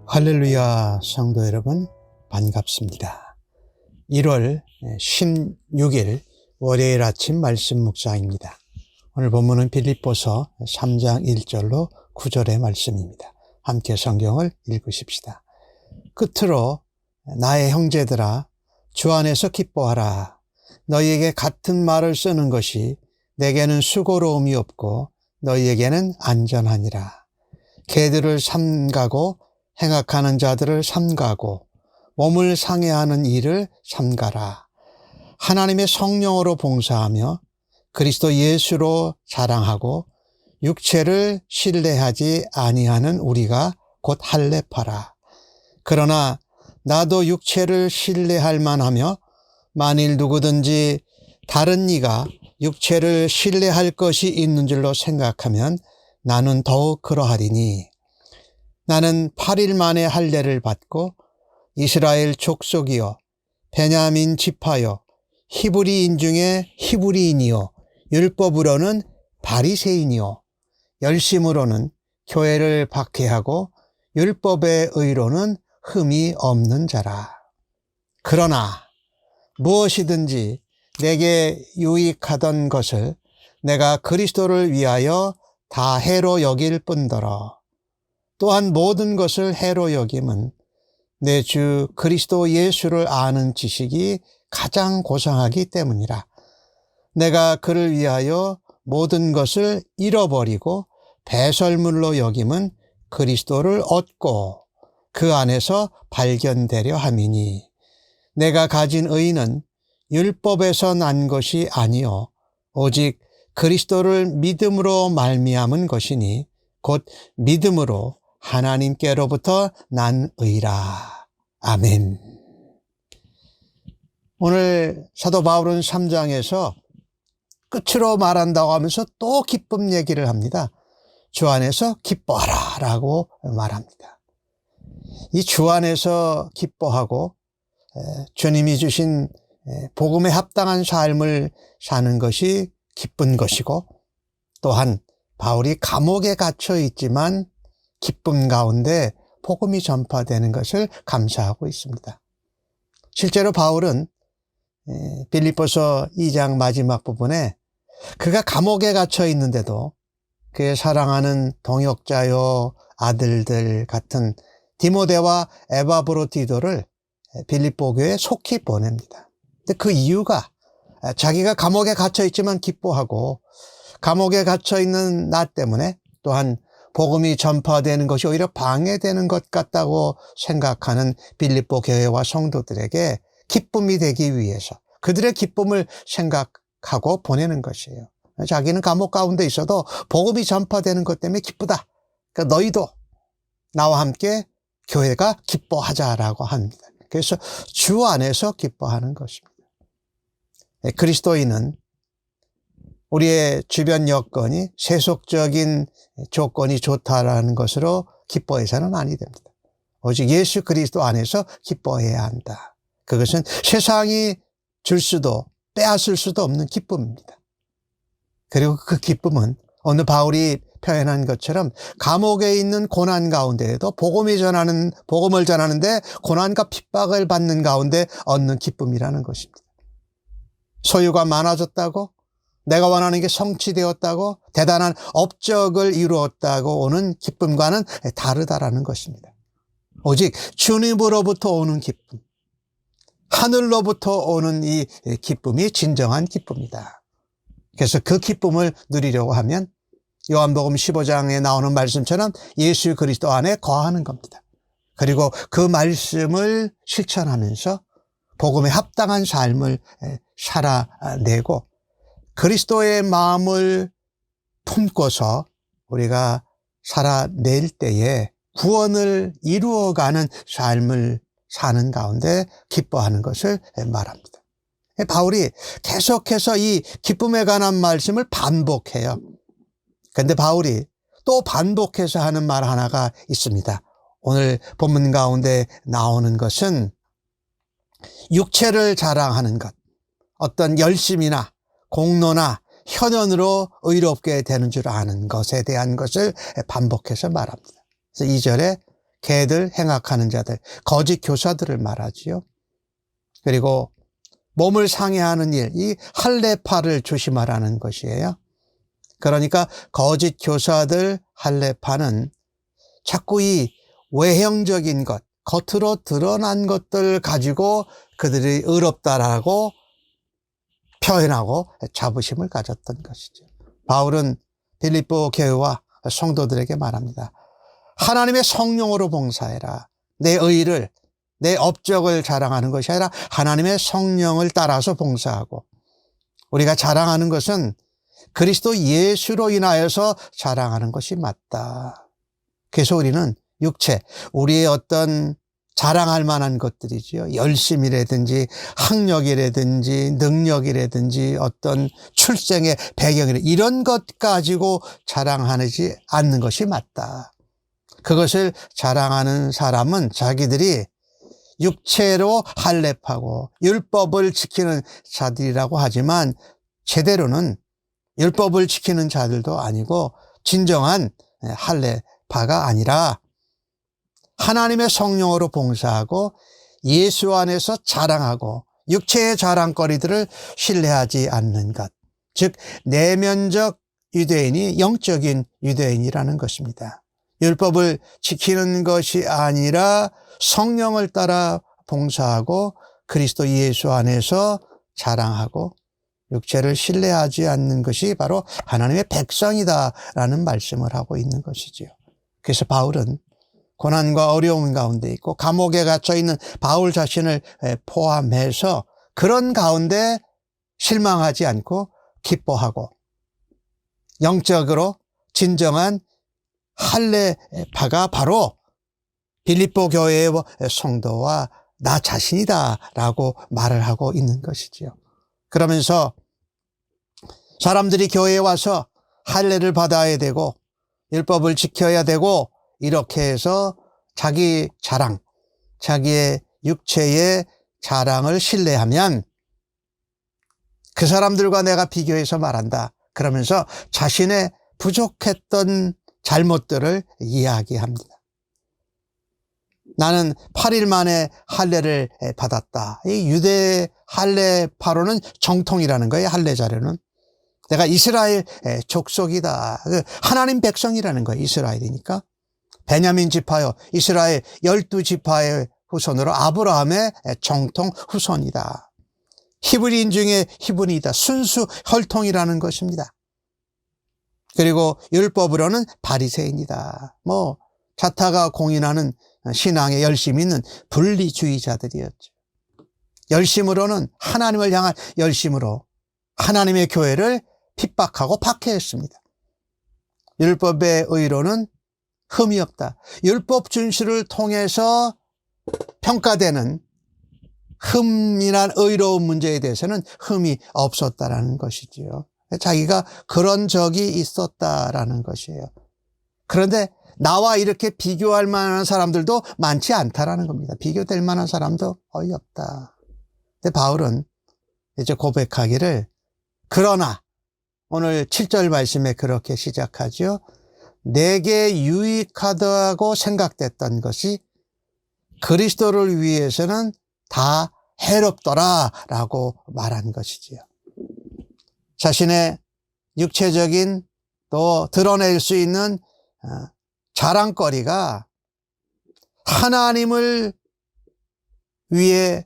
할렐루야, 성도 여러분 반갑습니다. 1월 16일 월요일 아침 말씀 묵상입니다. 오늘 본문은 빌립보서 3장 1절로 9절의 말씀입니다. 함께 성경을 읽으십시다. 끝으로 나의 형제들아, 주 안에서 기뻐하라. 너희에게 같은 말을 쓰는 것이 내게는 수고로움이 없고 너희에게는 안전하니라. 개들을 삼가고 행악하는 자들을 삼가고 몸을 상해하는 일을 삼가라. 하나님의 성령으로 봉사하며 그리스도 예수로 자랑하고 육체를 신뢰하지 아니하는 우리가 곧 할례파라. 그러나 나도 육체를 신뢰할 만하며 만일 누구든지 다른 이가 육체를 신뢰할 것이 있는 줄로 생각하면 나는 더욱 그러하리니, 나는 8일 만에 할례를 받고 이스라엘 족속이요 베냐민 지파요 히브리인 중에 히브리인이요 율법으로는 바리새인이요 열심으로는 교회를 박해하고 율법의 의로는 흠이 없는 자라. 그러나 무엇이든지 내게 유익하던 것을 내가 그리스도를 위하여 다 해로 여길 뿐더러 또한 모든 것을 해로 여김은 내 주 그리스도 예수를 아는 지식이 가장 고상하기 때문이라. 내가 그를 위하여 모든 것을 잃어버리고 배설물로 여김은 그리스도를 얻고 그 안에서 발견되려 함이니, 내가 가진 의는 율법에서 난 것이 아니요 오직 그리스도를 믿음으로 말미암은 것이니 곧 믿음으로 하나님께로부터 난 의라. 아멘. 오늘 사도 바울은 3장에서 끝으로 말한다고 하면서 또 기쁨 얘기를 합니다. 주 안에서 기뻐하라 라고 말합니다. 이 주 안에서 기뻐하고 주님이 주신 복음에 합당한 삶을 사는 것이 기쁜 것이고, 또한 바울이 감옥에 갇혀 있지만 기쁨 가운데 복음이 전파되는 것을 감사하고 있습니다. 실제로 바울은 빌립보서 2장 마지막 부분에 그가 감옥에 갇혀 있는데도 그의 사랑하는 동역자요 아들들 같은 디모데와 에바브로디도를 빌립보 교회에 속히 보냅니다. 근데 그 이유가 자기가 감옥에 갇혀 있지만 기뻐하고 감옥에 갇혀 있는 나 때문에 또한 복음이 전파되는 것이 오히려 방해되는 것 같다고 생각하는 빌립보 교회와 성도들에게 기쁨이 되기 위해서 그들의 기쁨을 생각하고 보내는 것이에요. 자기는 감옥 가운데 있어도 복음이 전파되는 것 때문에 기쁘다. 그러니까 너희도 나와 함께 교회가 기뻐하자라고 합니다. 그래서 주 안에서 기뻐하는 것입니다. 그리스도인은 우리의 주변 여건이 세속적인 조건이 좋다라는 것으로 기뻐해서는 아니 됩니다. 오직 예수 그리스도 안에서 기뻐해야 한다. 그것은 세상이 줄 수도 빼앗을 수도 없는 기쁨입니다. 그리고 그 기쁨은 오늘 바울이 표현한 것처럼 감옥에 있는 고난 가운데에도 복음을 전하는데 고난과 핍박을 받는 가운데 얻는 기쁨이라는 것입니다. 소유가 많아졌다고, 내가 원하는 게 성취되었다고, 대단한 업적을 이루었다고 오는 기쁨과는 다르다라는 것입니다. 오직 주님으로부터 오는 기쁨, 하늘로부터 오는 이 기쁨이 진정한 기쁨이다. 그래서 그 기쁨을 누리려고 하면 요한복음 15장에 나오는 말씀처럼 예수 그리스도 안에 거하는 겁니다. 그리고 그 말씀을 실천하면서 복음에 합당한 삶을 살아내고 그리스도의 마음을 품고서 우리가 살아낼 때에 구원을 이루어가는 삶을 사는 가운데 기뻐하는 것을 말합니다. 바울이 계속해서 이 기쁨에 관한 말씀을 반복해요. 그런데 바울이 또 반복해서 하는 말 하나가 있습니다. 오늘 본문 가운데 나오는 것은 육체를 자랑하는 것, 어떤 열심이나 공로나 현연으로 의롭게 되는 줄 아는 것에 대한 것을 반복해서 말합니다. 그래서 2절에 개들 행악하는 자들, 거짓 교사들을 말하지요. 그리고 몸을 상해하는 일, 이 할례파를 조심하라는 것이에요. 그러니까 거짓 교사들, 할례파는 자꾸 이 외형적인 것, 겉으로 드러난 것들 가지고 그들이 의롭다라고 표현하고 자부심을 가졌던 것이죠. 바울은 빌립보 교회와 성도들에게 말합니다. 하나님의 성령으로 봉사해라. 내 의를, 내 업적을 자랑하는 것이 아니라 하나님의 성령을 따라서 봉사하고, 우리가 자랑하는 것은 그리스도 예수로 인하여서 자랑하는 것이 맞다. 그래서 우리는 육체, 우리의 어떤 자랑할 만한 것들이지요. 열심이라든지 학력이라든지 능력이라든지 어떤 출생의 배경이라든지 이런 것 가지고 자랑하지 않는 것이 맞다. 그것을 자랑하는 사람은 자기들이 육체로 할례파고 율법을 지키는 자들이라고 하지만 제대로는 율법을 지키는 자들도 아니고 진정한 할례파가 아니라 하나님의 성령으로 봉사하고 예수 안에서 자랑하고 육체의 자랑거리들을 신뢰하지 않는 것, 즉 내면적 유대인이 영적인 유대인이라는 것입니다. 율법을 지키는 것이 아니라 성령을 따라 봉사하고 그리스도 예수 안에서 자랑하고 육체를 신뢰하지 않는 것이 바로 하나님의 백성이다라는 말씀을 하고 있는 것이지요. 그래서 바울은 고난과 어려움 가운데 있고 감옥에 갇혀 있는 바울 자신을 포함해서 그런 가운데 실망하지 않고 기뻐하고 영적으로 진정한 할례파가 바로 빌립보 교회의 성도와 나 자신이다라고 말을 하고 있는 것이지요. 그러면서 사람들이 교회에 와서 할례를 받아야 되고 율법을 지켜야 되고 이렇게 해서 자기 자랑, 자기의 육체의 자랑을 신뢰하면 그 사람들과 내가 비교해서 말한다. 그러면서 자신의 부족했던 잘못들을 이야기합니다. 나는 8일 만에 할례를 받았다. 이 유대 할례파로는 정통이라는 거예요. 할례 자료는. 내가 이스라엘 족속이다. 하나님 백성이라는 거예요. 이스라엘이니까. 베냐민 지파요. 이스라엘 12지파의 후손으로 아브라함의 정통 후손이다. 히브리인 중에 히브리이다. 순수 혈통이라는 것입니다. 그리고 율법으로는 바리새인이다. 자타가 공인하는 신앙에 열심히 있는 분리주의자들이었죠. 열심으로는 하나님을 향한 열심으로 하나님의 교회를 핍박하고 박해했습니다. 율법의 의로는 흠이 없다. 율법 준수를 통해서 평가되는 흠이란 의로운 문제에 대해서는 흠이 없었다라는 것이지요. 자기가 그런 적이 있었다라는 것이에요. 그런데 나와 이렇게 비교할 만한 사람들도 많지 않다라는 겁니다. 비교될 만한 사람도 거의 없다. 근데 바울은 이제 고백하기를 그러나 오늘 7절 말씀에 그렇게 시작하죠. 내게 유익하다고 생각됐던 것이 그리스도를 위해서는 다 해롭더라 라고 말한 것이지요. 자신의 육체적인 또 드러낼 수 있는 자랑거리가 하나님을 위해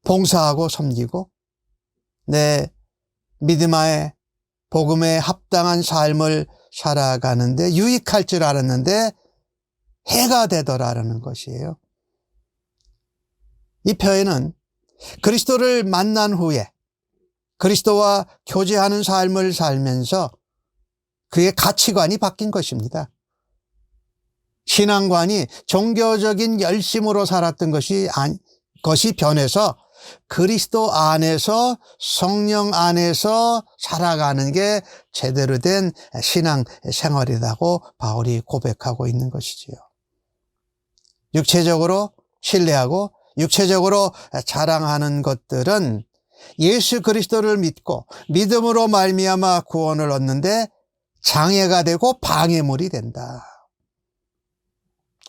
봉사하고 섬기고 내 믿음의 복음에 합당한 삶을 살아가는데 유익할 줄 알았는데 해가 되더라라는 것이에요. 이 표현은 그리스도를 만난 후에 그리스도와 교제하는 삶을 살면서 그의 가치관이 바뀐 것입니다. 신앙관이 종교적인 열심으로 살았던 것이 변해서 그리스도 안에서 성령 안에서 살아가는 게 제대로 된 신앙 생활이라고 바울이 고백하고 있는 것이지요. 육체적으로 신뢰하고 육체적으로 자랑하는 것들은 예수 그리스도를 믿고 믿음으로 말미암아 구원을 얻는데 장애가 되고 방해물이 된다.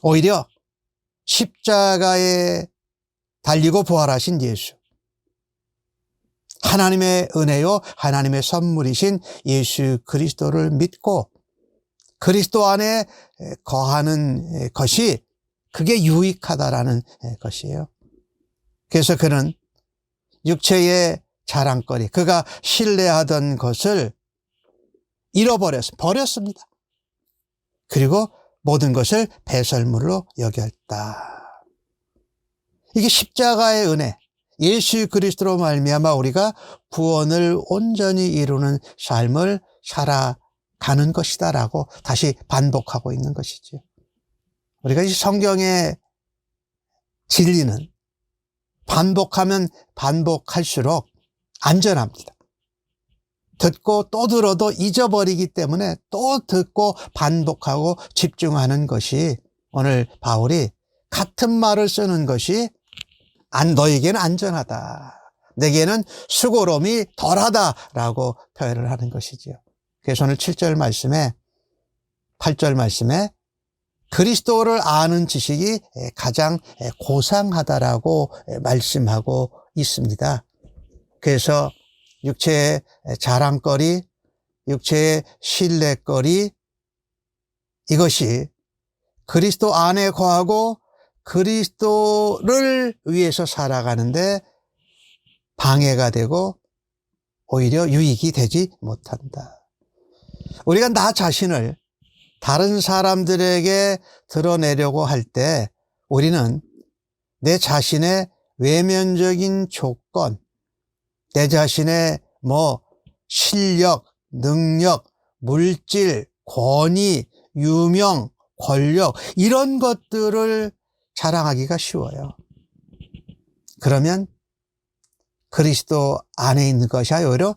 오히려 십자가에 달리고 부활하신 예수, 하나님의 은혜요 하나님의 선물이신 예수 그리스도를 믿고 그리스도 안에 거하는 것이 그게 유익하다라는 것이에요. 그래서 그는 육체의 자랑거리, 그가 신뢰하던 것을 버렸습니다. 그리고 모든 것을 배설물로 여겼다. 이게 십자가의 은혜, 예수 그리스도로 말미암아 우리가 구원을 온전히 이루는 삶을 살아가는 것이다라고 다시 반복하고 있는 것이죠. 우리가 이 성경의 진리는 반복하면 반복할수록 안전합니다. 듣고 또 들어도 잊어버리기 때문에 또 듣고 반복하고 집중하는 것이, 오늘 바울이 같은 말을 쓰는 것이 너에게는 안전하다, 내게는 수고로움이 덜하다라고 표현을 하는 것이지요. 그래서 오늘 7절 말씀에 8절 말씀에 그리스도를 아는 지식이 가장 고상하다라고 말씀하고 있습니다. 그래서 육체의 자랑거리, 육체의 신뢰거리, 이것이 그리스도 안에 거하고 그리스도를 위해서 살아가는데 방해가 되고 오히려 유익이 되지 못한다. 우리가 나 자신을 다른 사람들에게 드러내려고 할 때 우리는 내 자신의 외면적인 조건, 내 자신의 실력, 능력, 물질, 권위, 유명, 권력, 이런 것들을 자랑하기가 쉬워요. 그러면 그리스도 안에 있는 것이 오히려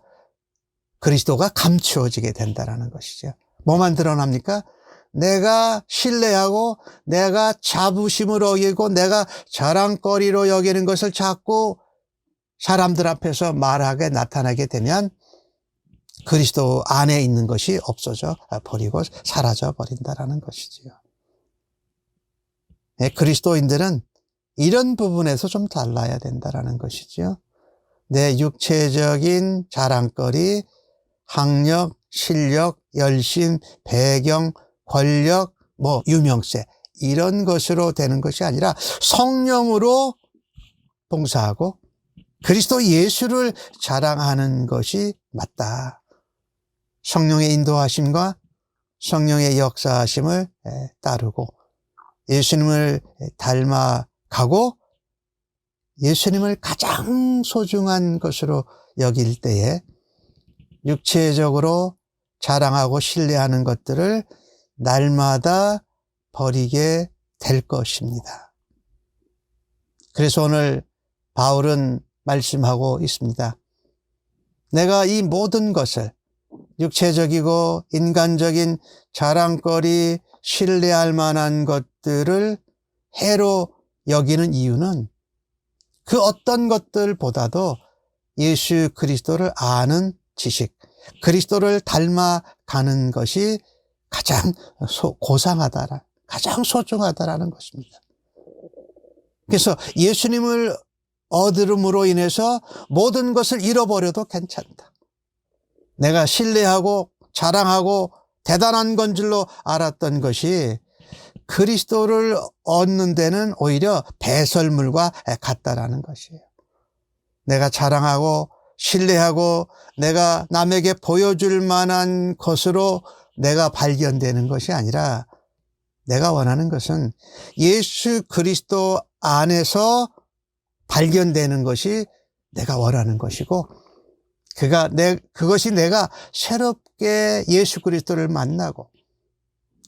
그리스도가 감추어지게 된다는 것이죠. 뭐만 드러납니까? 내가 신뢰하고 내가 자부심으로 여기고 내가 자랑거리로 여기는 것을 자꾸 사람들 앞에서 말하게 나타나게 되면 그리스도 안에 있는 것이 없어져 버리고 사라져 버린다는 것이지요. 네, 그리스도인들은 이런 부분에서 좀 달라야 된다는 것이죠. 내 육체적인 자랑거리, 학력, 실력, 열심, 배경, 권력, 유명세, 이런 것으로 되는 것이 아니라 성령으로 봉사하고 그리스도 예수를 자랑하는 것이 맞다. 성령의 인도하심과 성령의 역사하심을 따르고 예수님을 닮아가고 예수님을 가장 소중한 것으로 여길 때에 육체적으로 자랑하고 신뢰하는 것들을 날마다 버리게 될 것입니다. 그래서 오늘 바울은 말씀하고 있습니다. 내가 이 모든 것을, 육체적이고 인간적인 자랑거리, 신뢰할 만한 것들을 해로 여기는 이유는 그 어떤 것들보다도 예수 그리스도를 아는 지식, 그리스도를 닮아가는 것이 가장 고상하다, 가장 소중하다라는 것입니다. 그래서 예수님을 얻음으로 인해서 모든 것을 잃어버려도 괜찮다. 내가 신뢰하고 자랑하고 대단한 건 줄로 알았던 것이 그리스도를 얻는 데는 오히려 배설물과 같다라는 것이에요. 내가 자랑하고 신뢰하고 내가 남에게 보여줄 만한 것으로 내가 발견되는 것이 아니라 내가 원하는 것은 예수 그리스도 안에서 발견되는 것이 내가 원하는 것이고 그것이 내가 새롭게 예수 그리스도를 만나고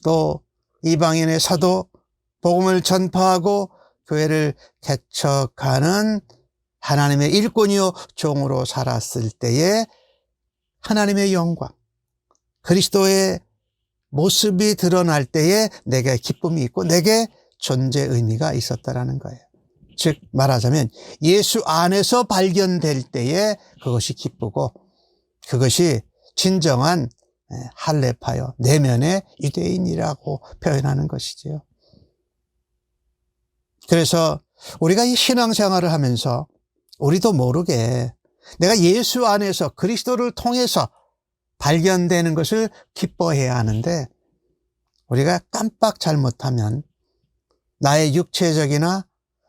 또 이방인의 사도, 복음을 전파하고 교회를 개척하는 하나님의 일꾼이요 종으로 살았을 때에 하나님의 영광, 그리스도의 모습이 드러날 때에 내게 기쁨이 있고 내게 존재 의미가 있었다라는 거예요. 즉 말하자면 예수 안에서 발견될 때에 그것이 기쁘고 그것이 진정한 할례파요, 내면의 유대인이라고 표현하는 것이지요. 그래서 우리가 이 신앙생활을 하면서 우리도 모르게 내가 예수 안에서 그리스도를 통해서 발견되는 것을 기뻐해야 하는데, 우리가 깜빡 잘못하면 나의 육체적이나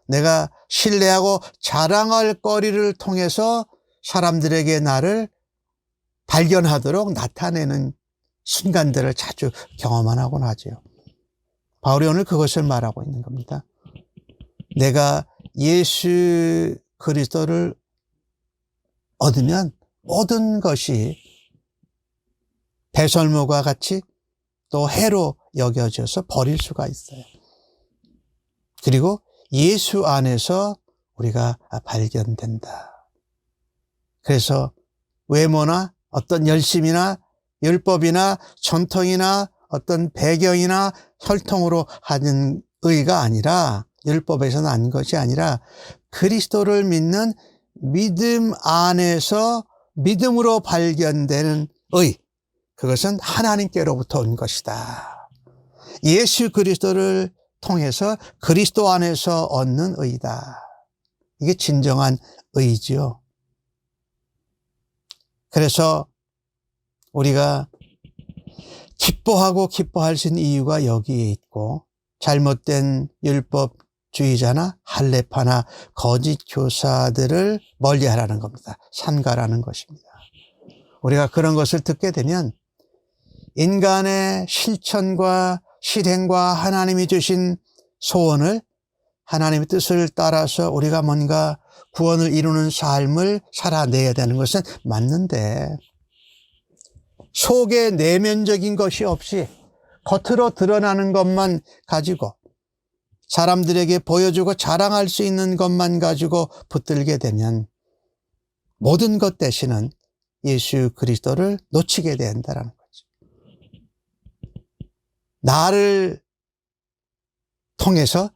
내가 신뢰하고 자랑할 거리를 통해서 사람들에게 나를 발견하도록 나타내는 순간들을 자주 경험하곤 하죠. 바울이 오늘 그것을 말하고 있는 겁니다. 내가 예수 그리스도를 얻으면 모든 것이 배설물과 같이 또 해로 여겨져서 버릴 수가 있어요. 그리고 예수 안에서 우리가 발견된다. 그래서 외모나 어떤 열심이나 율법이나 전통이나 어떤 배경이나 혈통으로 하는 의가 아니라, 율법에서 난 것이 아니라 그리스도를 믿는 믿음 안에서 믿음으로 발견되는 의, 그것은 하나님께로부터 온 것이다. 예수 그리스도를 통해서 그리스도 안에서 얻는 의다. 이게 진정한 의지요. 그래서 우리가 기뻐하고 기뻐할 수 있는 이유가 여기에 있고, 잘못된 율법주의자나 할례파나 거짓 교사들을 멀리하라는 겁니다. 삼가라는 것입니다. 우리가 그런 것을 듣게 되면 인간의 실천과 실행과 하나님이 주신 소원을, 하나님의 뜻을 따라서 우리가 뭔가 구원을 이루는 삶을 살아내야 되는 것은 맞는데, 속에 내면적인 것이 없이 겉으로 드러나는 것만 가지고 사람들에게 보여주고 자랑할 수 있는 것만 가지고 붙들게 되면 모든 것 대신은 예수 그리스도를 놓치게 된다는 거죠. 나를 통해서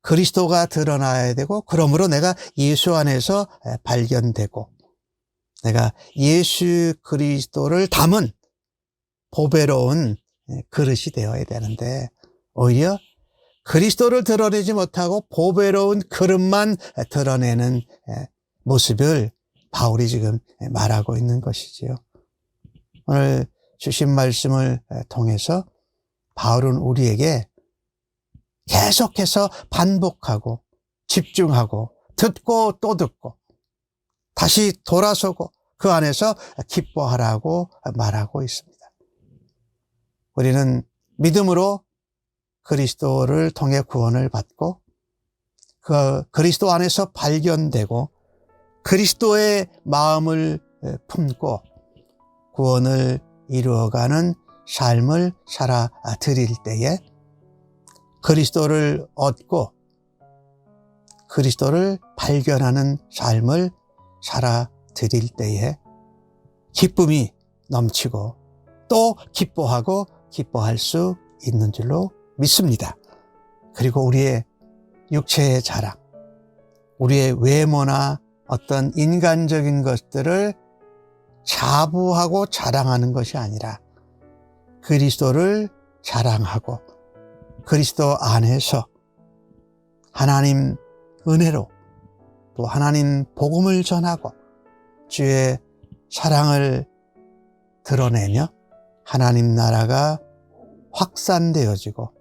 그리스도가 드러나야 되고, 그러므로 내가 예수 안에서 발견되고, 내가 예수 그리스도를 담은 보배로운 그릇이 되어야 되는데, 오히려 그리스도를 드러내지 못하고 보배로운 그릇만 드러내는 모습을 바울이 지금 말하고 있는 것이지요. 오늘 주신 말씀을 통해서 바울은 우리에게 계속해서 반복하고 집중하고 듣고 또 듣고 다시 돌아서고 그 안에서 기뻐하라고 말하고 있습니다. 우리는 믿음으로 그리스도를 통해 구원을 받고 그 그리스도 안에서 발견되고 그리스도의 마음을 품고 구원을 이루어가는 삶을 살아 드릴 때에, 그리스도를 얻고 그리스도를 발견하는 삶을 살아 드릴 때에 기쁨이 넘치고 또 기뻐하고 기뻐할 수 있는 줄로 믿습니다. 그리고 우리의 육체의 자랑, 우리의 외모나 어떤 인간적인 것들을 자부하고 자랑하는 것이 아니라 그리스도를 자랑하고 그리스도 안에서 하나님 은혜로 또 하나님 복음을 전하고 주의 사랑을 드러내며 하나님 나라가 확산되어지고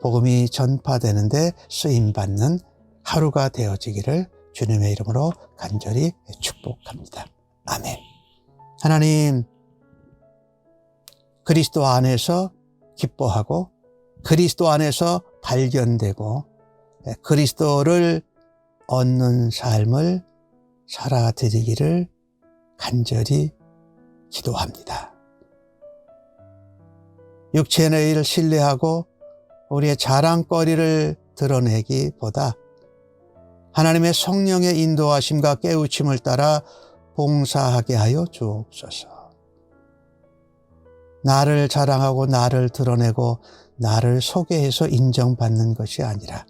복음이 전파되는데 쓰임받는 하루가 되어지기를 주님의 이름으로 간절히 축복합니다. 아멘. 하나님, 그리스도 안에서 기뻐하고 그리스도 안에서 발견되고 그리스도를 얻는 삶을 살아드리기를 간절히 기도합니다. 육체의 일을 신뢰하고 우리의 자랑거리를 드러내기보다 하나님의 성령의 인도하심과 깨우침을 따라 봉사하게 하여 주옵소서. 나를 자랑하고 나를 드러내고 나를 소개해서 인정받는 것이 아니라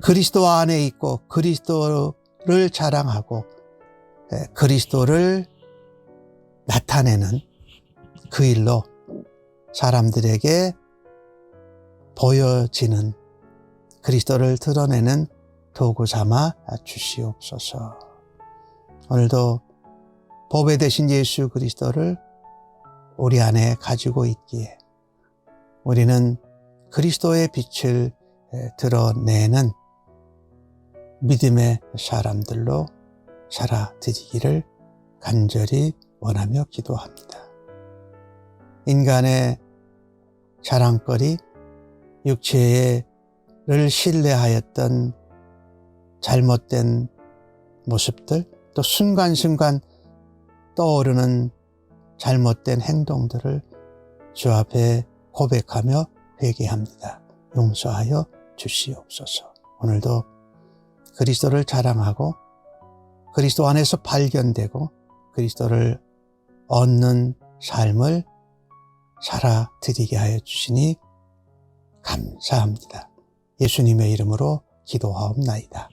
그리스도 안에 있고 그리스도를 자랑하고 그리스도를 나타내는 그 일로 사람들에게 보여지는 그리스도를 드러내는 도구 삼아 주시옵소서. 오늘도 보배 되신 예수 그리스도를 우리 안에 가지고 있기에 우리는 그리스도의 빛을 드러내는 믿음의 사람들로 살아드리기를 간절히 원하며 기도합니다. 인간의 자랑거리, 육체를 신뢰하였던 잘못된 모습들, 또 순간순간 떠오르는 잘못된 행동들을 주 앞에 고백하며 회개합니다. 용서하여 주시옵소서. 오늘도 그리스도를 자랑하고 그리스도 안에서 발견되고 그리스도를 얻는 삶을 살아드리게 하여 주시니 감사합니다. 예수님의 이름으로 기도하옵나이다.